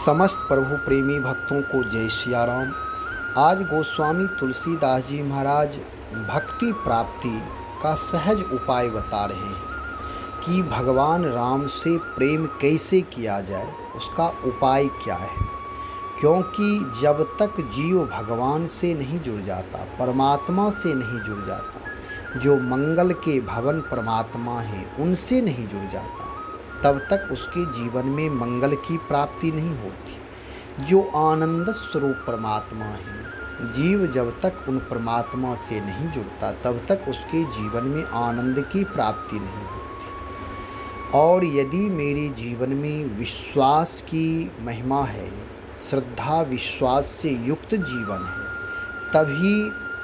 समस्त प्रभु प्रेमी भक्तों को जय सिया राम। आज गोस्वामी तुलसीदास जी महाराज भक्ति प्राप्ति का सहज उपाय बता रहे हैं कि भगवान राम से प्रेम कैसे किया जाए, उसका उपाय क्या है। क्योंकि जब तक जीव भगवान से नहीं जुड़ जाता, परमात्मा से नहीं जुड़ जाता, जो मंगल के भवन परमात्मा हैं उनसे नहीं जुड़ जाता, तब तक उसके जीवन में मंगल की प्राप्ति नहीं होती। जो आनंद स्वरूप परमात्मा है, जीव जब तक उन परमात्मा से नहीं जुड़ता तब तक उसके जीवन में आनंद की प्राप्ति नहीं होती। और यदि मेरे जीवन में विश्वास की महिमा है, श्रद्धा विश्वास से युक्त जीवन है, तभी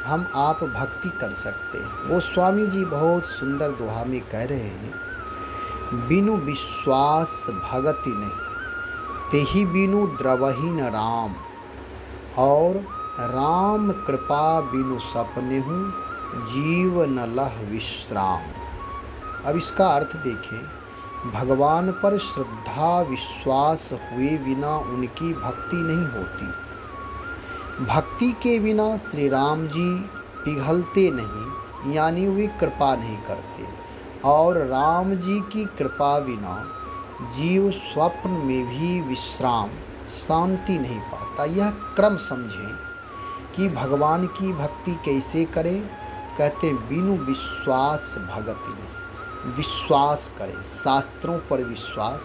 हम आप भक्ति कर सकते हैं। वो स्वामी जी बहुत सुंदर दोहा में कह रहे हैं, बिनु विश्वास भगति नहीं, तेहि बिनु द्रवहि न राम, और राम कृपा बिनु सपनेहु, जीव न लह विश्राम। अब इसका अर्थ देखें, भगवान पर श्रद्धा विश्वास हुए बिना उनकी भक्ति नहीं होती। भक्ति के बिना श्री राम जी पिघलते नहीं, यानी वे कृपा नहीं करते। और राम जी की कृपा बिना जीव स्वप्न में भी विश्राम शांति नहीं पाता। यह क्रम समझें कि भगवान की भक्ति कैसे करें। कहते हैं बिनु विश्वास भगति नहीं। विश्वास करें, शास्त्रों पर विश्वास,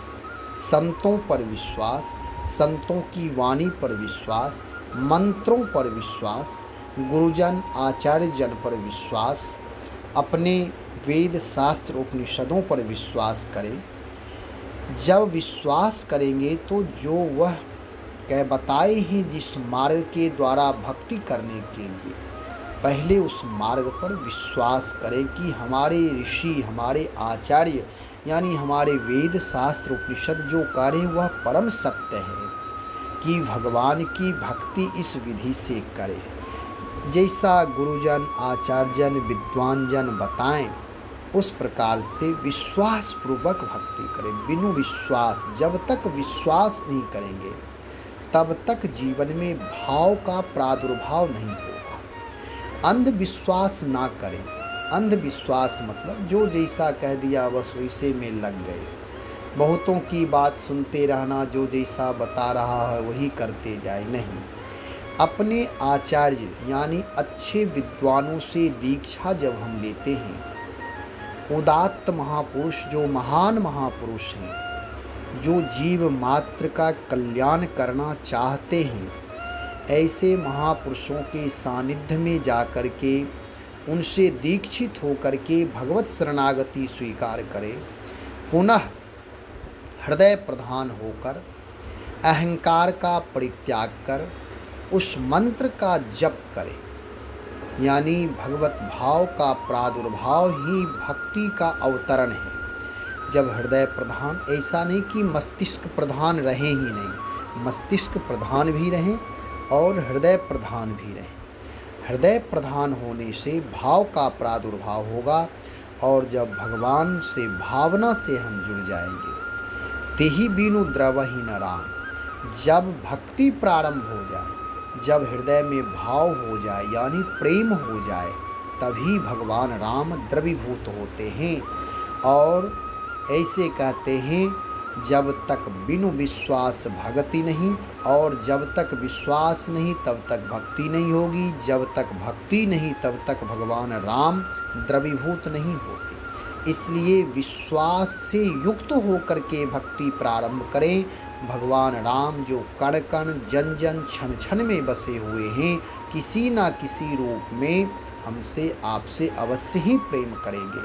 संतों पर विश्वास, संतों की वाणी पर विश्वास, मंत्रों पर विश्वास, गुरुजन आचार्य जन पर विश्वास, अपने वेद शास्त्र उपनिषदों पर विश्वास करें। जब विश्वास करेंगे तो जो वह कह बताए हैं जिस मार्ग के द्वारा भक्ति करने के लिए, पहले उस मार्ग पर विश्वास करें कि हमारे ऋषि, हमारे आचार्य, यानी हमारे वेद शास्त्र उपनिषद जो करें वह परम सत्य है, कि भगवान की भक्ति इस विधि से करें जैसा गुरुजन आचार्यजन विद्वानजन बताएं, उस प्रकार से विश्वास पूर्वक भक्ति करें। बिनु विश्वास, जब तक विश्वास नहीं करेंगे तब तक जीवन में भाव का प्रादुर्भाव नहीं होगा। अंधविश्वास ना करें। अंधविश्वास मतलब जो जैसा कह दिया बस वैसे में लग गए, बहुतों की बात सुनते रहना, जो जैसा बता रहा है वही करते जाए, नहीं। अपने आचार्य यानी अच्छे विद्वानों से दीक्षा जब हम लेते हैं, उदात्त महापुरुष जो महान महापुरुष हैं, जो जीव मात्र का कल्याण करना चाहते हैं, ऐसे महापुरुषों के सानिध्य में जाकर के उनसे दीक्षित होकर के भगवत शरणागति स्वीकार करें। पुनः हृदय प्रधान होकर अहंकार का परित्याग कर उस मंत्र का जप करें। यानी भगवत भाव का प्रादुर्भाव ही भक्ति का अवतरण है। जब हृदय प्रधान, ऐसा नहीं कि मस्तिष्क प्रधान रहे ही नहीं, मस्तिष्क प्रधान भी रहें और हृदय प्रधान भी रहें। हृदय प्रधान होने से भाव का प्रादुर्भाव होगा, और जब भगवान से भावना से हम जुड़ जाएंगे, तेहि बिनु द्रवहि न राम। जब भक्ति प्रारंभ हो जाए, जब हृदय में भाव हो जाए यानी प्रेम हो जाए, तभी भगवान राम द्रवीभूत होते हैं। और ऐसे कहते हैं, जब तक बिनु विश्वास भक्ति नहीं, और जब तक विश्वास नहीं तब तक भक्ति नहीं होगी, जब तक भक्ति नहीं तब तक भगवान राम द्रवीभूत नहीं होते। इसलिए विश्वास से युक्त होकर के भक्ति प्रारंभ करें। भगवान राम जो कण कण जन जन क्षण क्षण में बसे हुए हैं, किसी ना किसी रूप में हमसे आपसे अवश्य ही प्रेम करेंगे।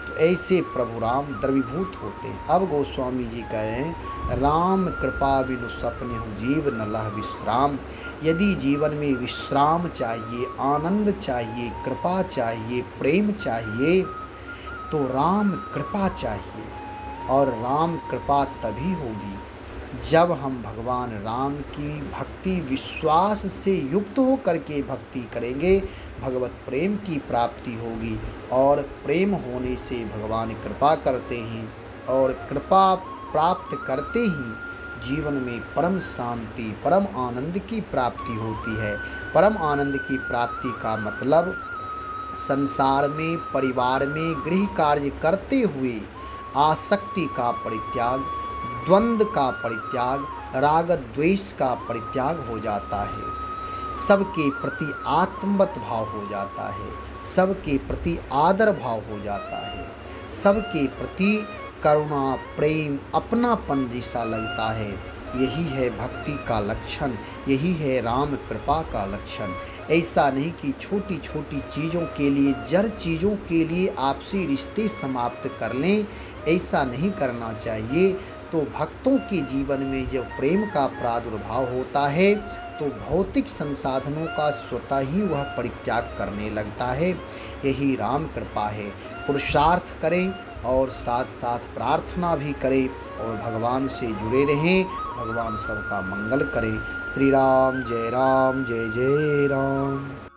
तो ऐसे प्रभु राम द्रवीभूत होते हैं। अब गोस्वामी जी कह रहे हैं, राम कृपा बिनु सपनेहु, जीव न लह विश्राम। यदि जीवन में विश्राम चाहिए, आनंद चाहिए, कृपा चाहिए, प्रेम चाहिए, तो राम कृपा चाहिए। और राम कृपा तभी होगी जब हम भगवान राम की भक्ति विश्वास से युक्त हो करके भक्ति करेंगे, भगवत प्रेम की प्राप्ति होगी। और प्रेम होने से भगवान कृपा करते हैं, और कृपा प्राप्त करते ही जीवन में परम शांति, परम आनंद की प्राप्ति होती है। परम आनंद की प्राप्ति का मतलब संसार में, परिवार में गृह कार्य करते हुए आसक्ति का परित्याग, द्वंद्व का परित्याग, राग द्वेष का परित्याग हो जाता है। सबके प्रति आत्मवत भाव हो जाता है, सबके प्रति आदर भाव हो जाता है, सबके प्रति करुणा, प्रेम, अपनापन जैसा लगता है। यही है भक्ति का लक्षण, यही है राम कृपा का लक्षण। ऐसा नहीं कि छोटी छोटी चीज़ों के लिए, जड़ चीज़ों के लिए आपसी रिश्ते समाप्त कर लें, ऐसा नहीं करना चाहिए। तो भक्तों के जीवन में जब प्रेम का प्रादुर्भाव होता है तो भौतिक संसाधनों का स्वतः ही वह परित्याग करने लगता है। यही राम कृपा है। पुरुषार्थ करें और साथ साथ प्रार्थना भी करें और भगवान से जुड़े रहें। भगवान सबका मंगल करे। श्री राम जय जय राम।